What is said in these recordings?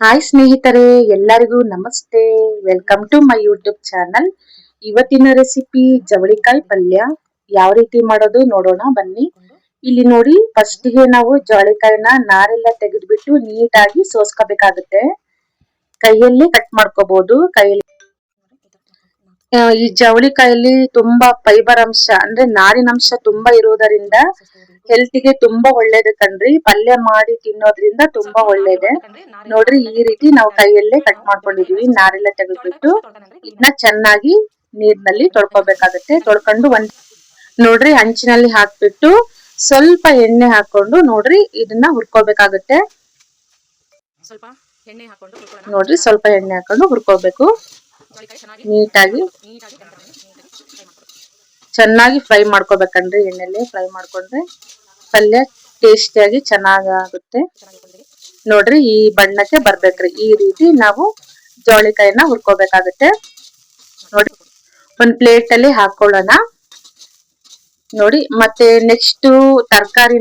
Hi ಸ್ನೇಹಿತರೆ, ಎಲ್ಲರಿಗೂ ನಮಸ್ತೆ. Welcome to my YouTube channel. ಇವತ್ತಿನ ರೆಸಿಪಿ ಜವಳಿಕಾಯಿ ಪಲ್ಯ. ಯಾವ ರೀತಿ ಮಾಡೋದು ನೋಡೋಣ ಬನ್ನಿ. ಇಲ್ಲಿ ನೋಡಿ, ಫಸ್ಟಿಗೆ ನಾವು ಜವಳಿಕಾಯಿನ ನಾರೆಲ್ಲ ತೆಗೆದ್ಬಿಟ್ಟು ನೀಟಾಗಿ ಸೋಸ್ಕೋಬೇಕಾಗುತ್ತೆ. ಕೈಯಲ್ಲಿ ಕಟ್ ಮಾಡ್ಕೋಬಹುದು. ಕೈಯಲ್ಲಿ ಈ ಜವಳಿಕಾಯಲ್ಲಿ ತುಂಬಾ ಫೈಬರ್ ಅಂಶ ಅಂದ್ರೆ ನಾರಿನಂಶ ತುಂಬಾ ಇರುವುದರಿಂದ ಹೆಲ್ತ್ಗೆ ತುಂಬಾ ಒಳ್ಳೇದು ಕಣ್ರಿ. ಪಲ್ಯ ಮಾಡಿ ತಿನ್ನೋದ್ರಿಂದ ತುಂಬಾ ಒಳ್ಳೇದೆ. ನೋಡ್ರಿ, ಈ ರೀತಿ ನಾವು ಕೈಯಲ್ಲೇ ಕಟ್ ಮಾಡ್ಕೊಂಡಿದೀವಿ. ನಾರೆಲ್ಲ ತೆಗೆದ್ಬಿಟ್ಟು ಇದನ್ನ ಚೆನ್ನಾಗಿ ನೀರಿನಲ್ಲಿ ತೊಳ್ಕೊಬೇಕಾಗತ್ತೆ. ತೊಳ್ಕೊಂಡು ನೋಡ್ರಿ, ಹಂಚಿನಲ್ಲಿ ಹಾಕ್ಬಿಟ್ಟು ಸ್ವಲ್ಪ ಎಣ್ಣೆ ಹಾಕೊಂಡು ನೋಡ್ರಿ ಇದನ್ನ ಹುರ್ಕೋಬೇಕಾಗತ್ತೆ. ನೋಡ್ರಿ, ಸ್ವಲ್ಪ ಎಣ್ಣೆ ಹಾಕೊಂಡು ಹುರ್ಕೋಬೇಕು. ನೀಟಾಗಿ ಚೆನ್ನಾಗಿ ಫ್ರೈ ಮಾಡ್ಕೋಬೇಕಂದ್ರೆ ಎಣ್ಣೆಲಿ ಫ್ರೈ ಮಾಡ್ಕೊಂಡ್ರೆ ಪಲ್ಯ ಟೇಸ್ಟಿಯಾಗಿ ಚೆನ್ನಾಗುತ್ತೆ. ನೋಡ್ರಿ, ಈ ಬಣ್ಣಕ್ಕೆ ಬರ್ಬೇಕ್ರಿ. ಈ ರೀತಿ ನಾವು ಜವಳಿಕಾಯಿನ ಹುರ್ಕೋಬೇಕಾಗುತ್ತೆ. ನೋಡಿ, ಒಂದ್ ಪ್ಲೇಟ್ ಅಲ್ಲಿ ಹಾಕೊಳ್ಳೋಣ. ನೋಡಿ, ಮತ್ತೆ ನೆಕ್ಸ್ಟ್ ತರಕಾರಿ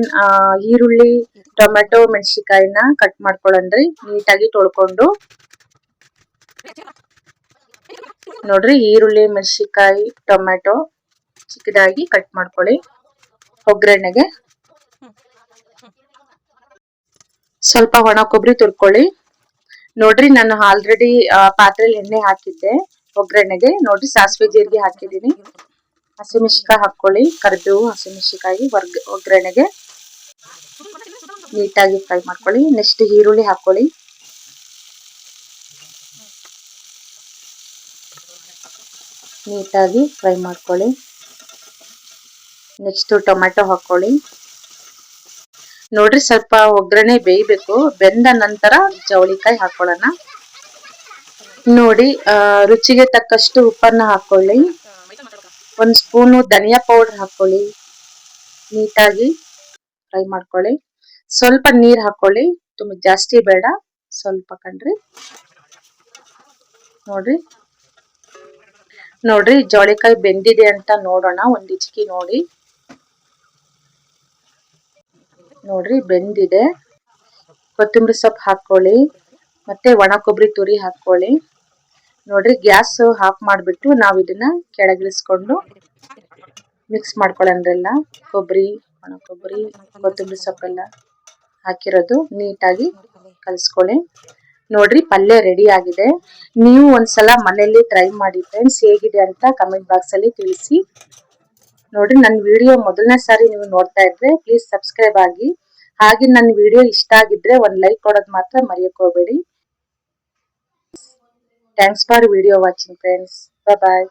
ಈರುಳ್ಳಿ, ಟೊಮೆಟೊ, ಮೆಣಸಿನಕಾಯಿನ ಕಟ್ ಮಾಡ್ಕೊಳ್ಳಂದ್ರಿ. ನೀಟಾಗಿ ತೊಳ್ಕೊಂಡು ನೋಡ್ರಿ, ಈರುಳ್ಳಿ, ಮೆಣಸಿನಕಾಯಿ, ಟೊಮೆಟೊ ಚಿಕ್ಕದಾಗಿ ಕಟ್ ಮಾಡ್ಕೊಳ್ಳಿ. ಒಗ್ಗರಣೆಗೆ ಸ್ವಲ್ಪ ಒಣ ಕೊಬ್ಬರಿ ತುರ್ಕೊಳ್ಳಿ. ನೋಡ್ರಿ, ನಾನು ಆಲ್ರೆಡಿ ಪಾತ್ರೆಯಲ್ಲಿ ಎಣ್ಣೆ ಹಾಕಿದ್ದೆ ಒಗ್ಗರಣೆಗೆ. ನೋಡ್ರಿ, ಸಾಸಿವೆ ಜೀರಿಗೆ ಹಾಕಿದೀನಿ. ಹಸಿಮೆಣಸಿನಕಾಯಿ ಹಾಕೊಳ್ಳಿ. ಕರಿಬೇವು, ಹಸಿಮೆಣಸಿನಕಾಯಿ ಒಗ್ಗರಣೆಗೆ ನೀಟಾಗಿ ಫ್ರೈ ಮಾಡ್ಕೊಳ್ಳಿ. ನೆಕ್ಸ್ಟ್ ಈರುಳ್ಳಿ ಹಾಕೊಳ್ಳಿ. ನೀಟಾಗಿ ಫ್ರೈ ಮಾಡ್ಕೊಳ್ಳಿ. ನೆಕ್ಸ್ಟ್ ಟೊಮೆಟೊ ಹಾಕೊಳ್ಳಿ. ನೋಡ್ರಿ, ಸ್ವಲ್ಪ ಒಗ್ಗರಣೆ ಬೇಯಬೇಕು. ಬೆಂದ ನಂತರ ಜವಳಿಕಾಯಿ ಹಾಕೊಳ್ಳೋಣ. ನೋಡಿ, ರುಚಿಗೆ ತಕ್ಕಷ್ಟು ಉಪ್ಪನ್ನ ಹಾಕೊಳ್ಳಿ. ಒಂದ್ ಸ್ಪೂನು ಧನಿಯಾ ಪೌಡರ್ ಹಾಕೊಳ್ಳಿ. ನೀಟಾಗಿ ಫ್ರೈ ಮಾಡ್ಕೊಳ್ಳಿ. ಸ್ವಲ್ಪ ನೀರ್ ಹಾಕೊಳ್ಳಿ. ತುಂಬಾ ಜಾಸ್ತಿ ಬೇಡ, ಸ್ವಲ್ಪ ಕಣ್ರಿ. ನೋಡ್ರಿ, ಜವಳಿಕಾಯಿ ಬೆಂದಿದೆ ಅಂತ ನೋಡೋಣ. ಒಂದ್ ಇಚ್ಕಿ ನೋಡಿ. ನೋಡ್ರಿ, ಬೆಂದಿದೆ. ಕೊತ್ತಂಬರಿ ಸೊಪ್ಪು ಹಾಕೊಳ್ಳಿ. ಮತ್ತೆ ಒಣ ಕೊಬ್ಬರಿ ತುರಿ ಹಾಕೊಳ್ಳಿ. ನೋಡ್ರಿ, ಗ್ಯಾಸ್ ಆಫ್ ಮಾಡ್ಬಿಟ್ಟು ನಾವ್ ಇದನ್ನ ಕೆಳಗಿಳಿಸ್ಕೊಂಡು ಮಿಕ್ಸ್ ಮಾಡ್ಕೊಳ್ಳೋದ್ರೆಲ್ಲ ಕೊಬ್ಬರಿ, ಒಣ ಕೊಬ್ಬರಿ, ಕೊತ್ತಂಬರಿ ಸೊಪ್ಪೆಲ್ಲ ಹಾಕಿರೋದು ನೀಟಾಗಿ ಕಲಿಸ್ಕೊಳ್ಳಿ. ನೋಡ್ರಿ, ಪಲ್ಯ ರೆಡಿ ಆಗಿದೆ. ನೀವು ಒಂದ್ಸಲ ಮನೆಯಲ್ಲಿ ಟ್ರೈ ಮಾಡಿ ಫ್ರೆಂಡ್ಸ್. ಹೇಗಿದೆ ಅಂತ ಕಮೆಂಟ್ ಬಾಕ್ಸ್ ಅಲ್ಲಿ ತಿಳಿಸಿ. ನೋಡ್ರಿ, ನನ್ನ ವಿಡಿಯೋ ಮೊದಲನೇ ಸಾರಿ ನೀವು ನೋಡ್ತಾ ಇದ್ರೆ ಪ್ಲೀಸ್ ಸಬ್ಸ್ಕ್ರೈಬ್ ಆಗಿ. ಹಾಗೆ ನನ್ನ ವಿಡಿಯೋ ಇಷ್ಟ ಆಗಿದ್ರೆ ಒಂದ್ ಲೈಕ್ ಕೊಡೋದು ಮಾತ್ರ ಮರೆಯಕ್ ಹೋಗ್ಬೇಡಿ. Thanks for video watching friends. Bye.